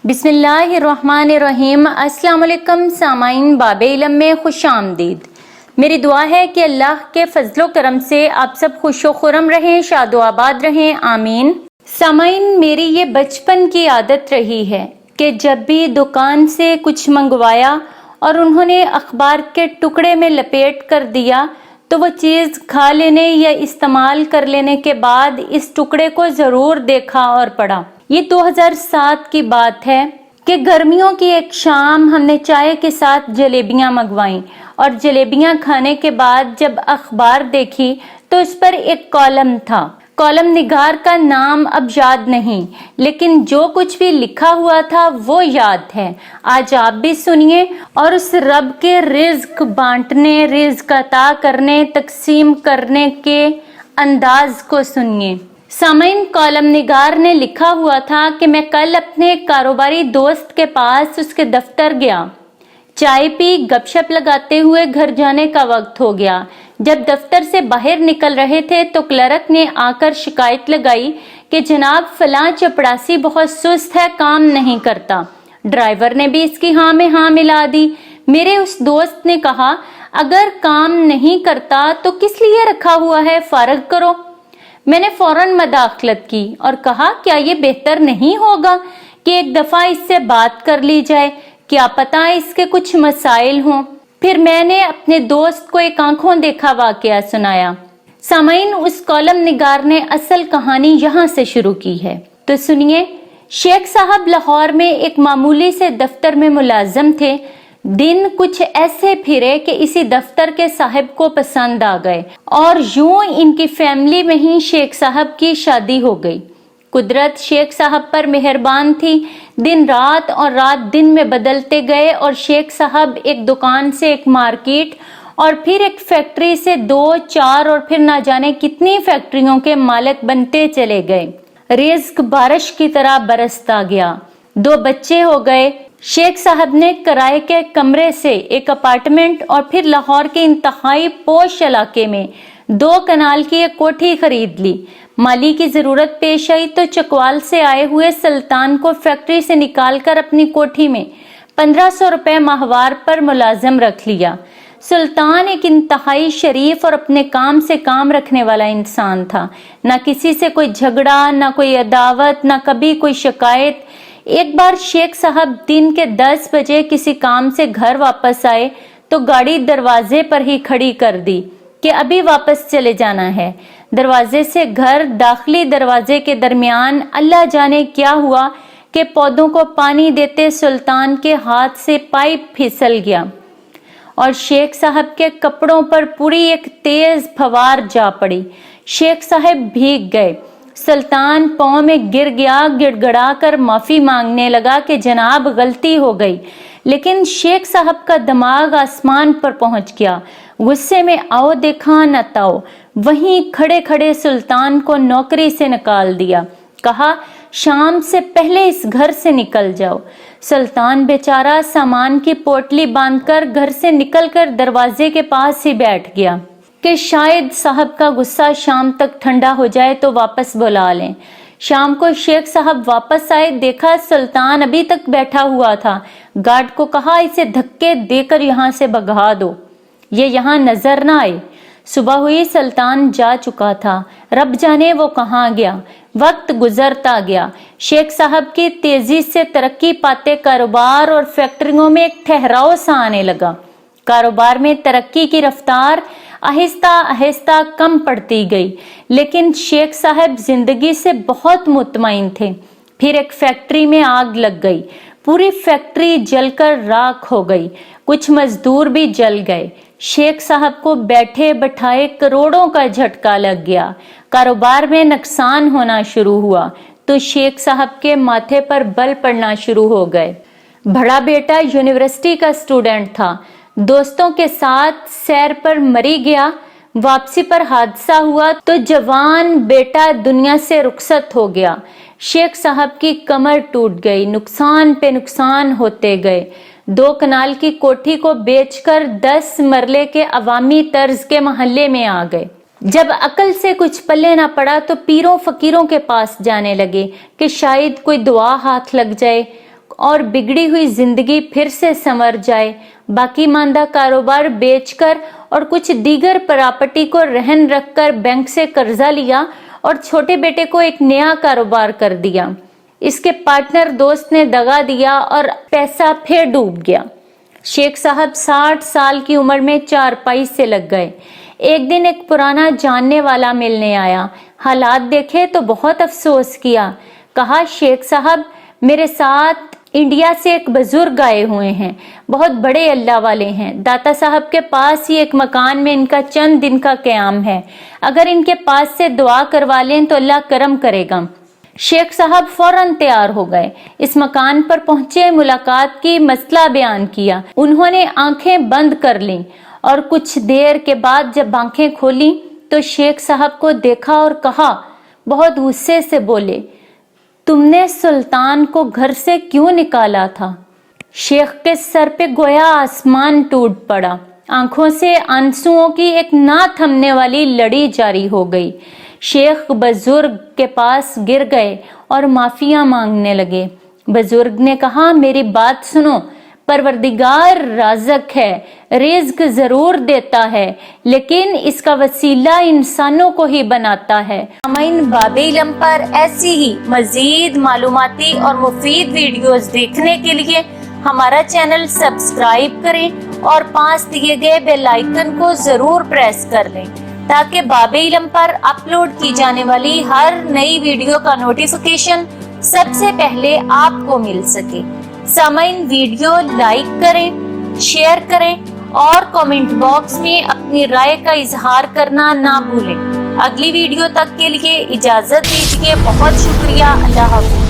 بسم اللہ الرحمن الرحیم۔ السلام علیکم سامعین، باب علم میں خوش آمدید۔ میری دعا ہے کہ اللہ کے فضل و کرم سے آپ سب خوش و خرم رہیں، شاد و آباد رہیں، آمین۔ سامعین، میری یہ بچپن کی عادت رہی ہے کہ جب بھی دکان سے کچھ منگوایا اور انہوں نے اخبار کے ٹکڑے میں لپیٹ کر دیا تو وہ چیز کھا لینے یا استعمال کر لینے کے بعد اس ٹکڑے کو ضرور دیکھا اور پڑھا۔ یہ 2007 کی بات ہے کہ گرمیوں کی ایک شام ہم نے چائے کے ساتھ جلیبیاں منگوائیں اور جلیبیاں کھانے کے بعد جب اخبار دیکھی تو اس پر ایک کالم تھا۔ کالم نگار کا نام اب یاد نہیں، لیکن جو کچھ بھی لکھا ہوا تھا وہ یاد ہے۔ آج آپ بھی سنیے اور اس رب کے رزق بانٹنے، رزق عطا کرنے، تقسیم کرنے کے انداز کو سنیے۔ سامعین، کالم نگار نے لکھا ہوا تھا کہ میں کل اپنے کاروباری دوست کے پاس اس کے دفتر گیا، چائے پی، گپ شپ لگاتے ہوئے گھر جانے کا وقت ہو گیا۔ جب دفتر سے باہر نکل رہے تھے تو کلرک نے آ کر شکایت لگائی کہ جناب فلاں چپڑاسی بہت سست ہے، کام نہیں کرتا۔ ڈرائیور نے بھی اس کی ہاں میں ہاں ملا دی۔ میرے اس دوست نے کہا، اگر کام نہیں کرتا تو کس لیے رکھا ہوا ہے، فارغ کرو۔ میں نے فوراً مداخلت کی اور کہا، کیا یہ بہتر نہیں ہوگا کہ ایک دفعہ اس سے بات کر لی جائے، کیا پتہ اس کے کچھ مسائل ہوں۔ پھر میں نے اپنے دوست کو ایک آنکھوں دیکھا واقعہ سنایا۔ سامعین، اس کالم نگار نے اصل کہانی یہاں سے شروع کی ہے، تو سنیے۔ شیخ صاحب لاہور میں ایک معمولی سے دفتر میں ملازم تھے۔ دن کچھ ایسے پھرے کہ اسی دفتر کے صاحب کو پسند آ گئے اور یوں ان کی فیملی میں ہی شیخ صاحب کی شادی ہو گئی۔ قدرت شیخ صاحب پر مہربان تھی۔ دن رات اور رات دن میں بدلتے گئے اور شیخ صاحب ایک دکان سے ایک مارکیٹ اور پھر ایک فیکٹری سے 2، 4 اور پھر نہ جانے کتنی فیکٹریوں کے مالک بنتے چلے گئے۔ رزق بارش کی طرح برستا گیا۔ 2 بچے ہو گئے۔ شیخ صاحب نے کرائے کے کمرے سے ایک اپارٹمنٹ اور پھر لاہور کے انتہائی پوش علاقے میں 2 کنال کی ایک کوٹھی خرید لی۔ مالی کی ضرورت پیش آئی تو چکوال سے آئے ہوئے سلطان کو فیکٹری سے نکال کر اپنی کوٹھی میں 1500 روپے ماہوار پر ملازم رکھ لیا۔ سلطان ایک انتہائی شریف اور اپنے کام سے کام رکھنے والا انسان تھا۔ نہ کسی سے کوئی جھگڑا، نہ کوئی عداوت، نہ کبھی کوئی شکایت۔ ایک بار شیخ صاحب دن کے 10 بجے کسی کام سے گھر واپس آئے تو گاڑی دروازے پر ہی کھڑی کر دی کہ ابھی واپس چلے جانا ہے۔ دروازے سے گھر داخلی دروازے کے درمیان اللہ جانے کیا ہوا کہ پودوں کو پانی دیتے سلطان کے ہاتھ سے پائپ پھسل گیا اور شیخ صاحب کے کپڑوں پر پوری ایک تیز پھوار جا پڑی۔ شیخ صاحب بھیگ گئے۔ سلطان پاؤں میں گر گیا، گڑ گڑا کر معافی مانگنے لگا کہ جناب غلطی ہو گئی، لیکن شیخ صاحب کا دماغ آسمان پر پہنچ گیا۔ غصے میں آؤ دیکھا نہ تاؤ، وہیں کھڑے کھڑے سلطان کو نوکری سے نکال دیا۔ کہا، شام سے پہلے اس گھر سے نکل جاؤ۔ سلطان بیچارہ سامان کی پوٹلی باندھ کر گھر سے نکل کر دروازے کے پاس ہی بیٹھ گیا کہ شاید صاحب کا غصہ شام تک ٹھنڈا ہو جائے تو واپس بلا لیں۔ شام کو شیخ صاحب واپس آئے، دیکھا سلطان ابھی تک بیٹھا ہوا تھا۔ گارڈ کو کہا، اسے دھکے دے کر یہاں سے بھگا دو، یہ یہاں نظر نہ آئے۔ صبح ہوئی، سلطان جا چکا تھا، رب جانے وہ کہاں گیا۔ وقت گزرتا گیا۔ شیخ صاحب کی تیزی سے ترقی پاتے کاروبار اور فیکٹریوں میں ایک ٹھہراؤ سا آنے لگا۔ کاروبار میں ترقی کی رفتار آہستہ آہستہ کم پڑتی گئی، لیکن شیخ صاحب زندگی سے بہت مطمئن تھے۔ پھر ایک فیکٹری میں آگ لگ گئی، پوری فیکٹری جل کر راکھ ہو گئی، کچھ مزدور بھی جل گئے۔ شیخ صاحب کو بیٹھے بٹھائے کروڑوں کا جھٹکا لگ گیا۔ کاروبار میں نقصان ہونا شروع ہوا تو شیخ صاحب کے ماتھے پر بل پڑنا شروع ہو گئے۔ بڑا بیٹا یونیورسٹی کا اسٹوڈنٹ تھا، دوستوں کے ساتھ سیر پر مری گیا۔ واپسی پر حادثہ ہوا تو جوان بیٹا دنیا سے رخصت ہو گیا۔ شیخ صاحب کی کمر ٹوٹ گئی، نقصان پہ نقصان ہوتے گئے۔ 2 کنال کی کوٹھی کو بیچ کر 10 مرلے کے عوامی طرز کے محلے میں آ گئے۔ جب عقل سے کچھ پلے نہ پڑا تو پیروں فقیروں کے پاس جانے لگے کہ شاید کوئی دعا ہاتھ لگ جائے اور بگڑی ہوئی زندگی پھر سے سنور جائے۔ باقی ماندہ کاروبار بیچ کر اور کچھ دیگر پراپرٹی کو رہن رکھ کر بینک سے قرضہ لیا اور چھوٹے بیٹے کو ایک نیا کاروبار کر دیا۔ اس کے پارٹنر دوست نے دغا دیا اور پیسہ پھر ڈوب گیا۔ شیخ صاحب 60 سال کی عمر میں چارپائی سے لگ گئے۔ ایک دن ایک پرانا جاننے والا ملنے آیا، حالات دیکھے تو بہت افسوس کیا۔ کہا شیخ صاحب میرے ساتھ انڈیا سے ایک بزرگ آئے ہوئے ہیں، بہت بڑے اللہ والے ہیں، داتا صاحب کے پاس ہی ایک مکان میں ان کا چند دن کا قیام ہے، اگر ان کے پاس سے دعا کروا لیں تو اللہ کرم کرے گا۔ شیخ صاحب فوراً تیار ہو گئے، اس مکان پر پہنچے، ملاقات کی، مسئلہ بیان کیا۔ انہوں نے آنکھیں بند کر لیں اور کچھ دیر کے بعد جب آنکھیں کھولیں تو شیخ صاحب کو دیکھا اور کہا، بہت غصے سے بولے، تم نے سلطان کو گھر سے کیوں نکالا تھا؟ شیخ کے سر پہ گویا آسمان ٹوٹ پڑا، آنکھوں سے آنسوؤں کی ایک نہ تھمنے والی لڑی جاری ہو گئی۔ شیخ بزرگ کے پاس گر گئے اور معافیاں مانگنے لگے۔ بزرگ نے کہا، میری بات سنو، پروردگار رازق ہے، رزق ضرور دیتا ہے، لیکن اس کا وسیلہ انسانوں کو ہی بناتا ہے۔ سامعین، باب علم پر ایسی ہی مزید معلوماتی اور مفید ویڈیوز دیکھنے کے لیے ہمارا چینل سبسکرائب کریں اور پاس دیے گئے بیل آئیکن کو ضرور پریس کر لیں تاکہ باب علم پر اپلوڈ کی جانے والی ہر نئی ویڈیو کا نوٹیفیکیشن سب سے پہلے آپ کو مل سکے۔ سامعین، ویڈیو لائک کریں، شیئر کریں اور کامنٹ باکس میں اپنی رائے کا اظہار کرنا نہ بھولیں۔ اگلی ویڈیو تک کے لیے اجازت دیجیے، بہت شکریہ، اللہ حافظ۔